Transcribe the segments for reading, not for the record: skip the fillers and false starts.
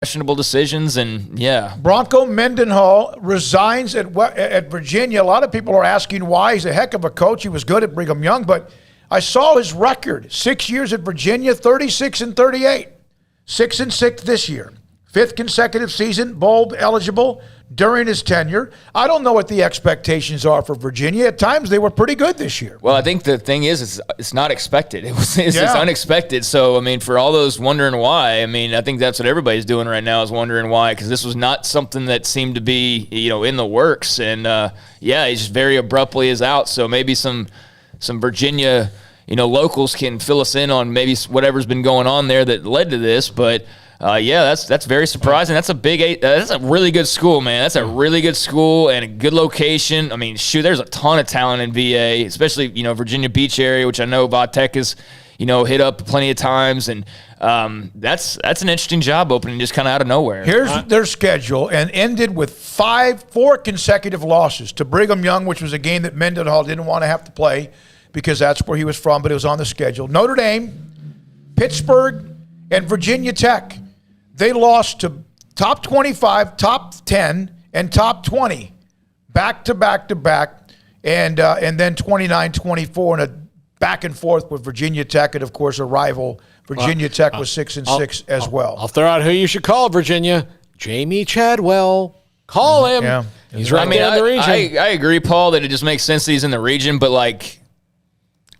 questionable decisions, and yeah. Bronco Mendenhall resigns at Virginia. A lot of people are asking why. He's a heck of a coach. He was good at Brigham Young, but I saw his record. 6 years at Virginia, 36-38. 6-6 this year. 5th consecutive season, bowl eligible during his tenure. I don't know what the expectations are for Virginia. At times, they were pretty good this year. Well, I think the thing is, it's not expected. It's unexpected. So, I mean, for all those wondering why, I mean, I think that's what everybody's doing right now is wondering why, because this was not something that seemed to be, in the works. And, he just very abruptly is out. So maybe some Virginia, locals can fill us in on maybe whatever's been going on there that led to this. But, that's very surprising. That's a really good school, man. That's a really good school and a good location. I mean, there's a ton of talent in VA, especially, Virginia Beach area, which I know Vatek has, hit up plenty of times. And that's an interesting job opening just kind of out of nowhere. Here's their schedule, and ended with 4 consecutive losses to Brigham Young, which was a game that Mendenhall didn't want to have to play because that's where he was from, but it was on the schedule. Notre Dame, Pittsburgh, and Virginia Tech. They lost to top 25, top 10, and top 20 back to back to back, and then 29-24 in a back and forth with Virginia Tech, and of course a rival. Virginia Tech was 6-6 as well. I'll throw out who you should call, Virginia. Jamie Chadwell. Call him. Yeah. He's right there in the region. I agree, Paul, that it just makes sense that he's in the region, but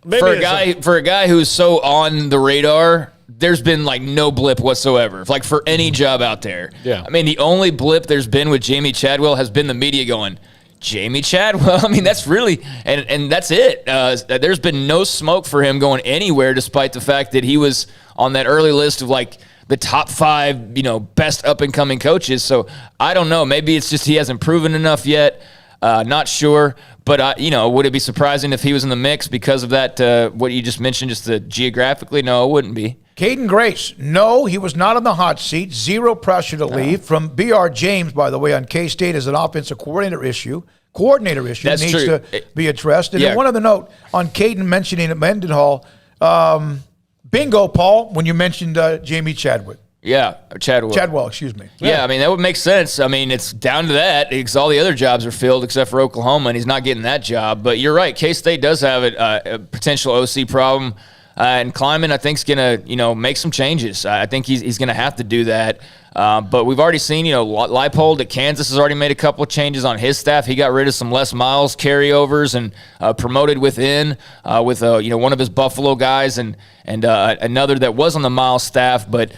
for a guy who's so on the radar, there's been no blip whatsoever, for any job out there. Yeah. I mean, the only blip there's been with Jamie Chadwell has been the media going, Jamie Chadwell? I mean, that's really, and that's it. There's been no smoke for him going anywhere, despite the fact that he was on that early list of the top 5, best up-and-coming coaches. So I don't know. Maybe it's just he hasn't proven enough yet. Not sure. But, would it be surprising if he was in the mix because of that, what you just mentioned, just geographically? No, it wouldn't be. Caden Grace, no, he was not on the hot seat. Zero pressure to leave. From B.R. James, by the way, on K-State is an offensive coordinator issue. That's needs true. to be addressed. And then one other note on Caden mentioning Mendenhall. Bingo, Paul, when you mentioned Jamie Chadwick. Yeah, Chadwell, excuse me. Yeah, I mean, that would make sense. I mean, it's down to that because all the other jobs are filled except for Oklahoma, and he's not getting that job. But you're right. K-State does have a potential OC problem. And Kleiman, I think, is going to, make some changes. I think he's going to have to do that. But we've already seen, Leipold at Kansas has already made a couple of changes on his staff. He got rid of some Les Miles carryovers and promoted within with one of his Buffalo guys and another that was on the Miles staff, but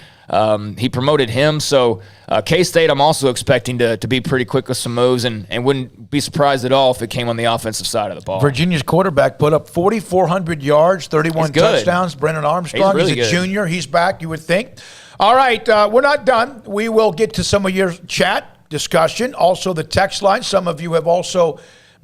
he promoted him. So K-State, I'm also expecting to be pretty quick with some moves and wouldn't be surprised at all if it came on the offensive side of the ball. Virginia's quarterback put up 4,400 yards, 31 touchdowns. Brennan Armstrong, he's a junior. He's back, you would think. All right, we're not done. We will get to some of your chat discussion. Also, the text line. Some of you have also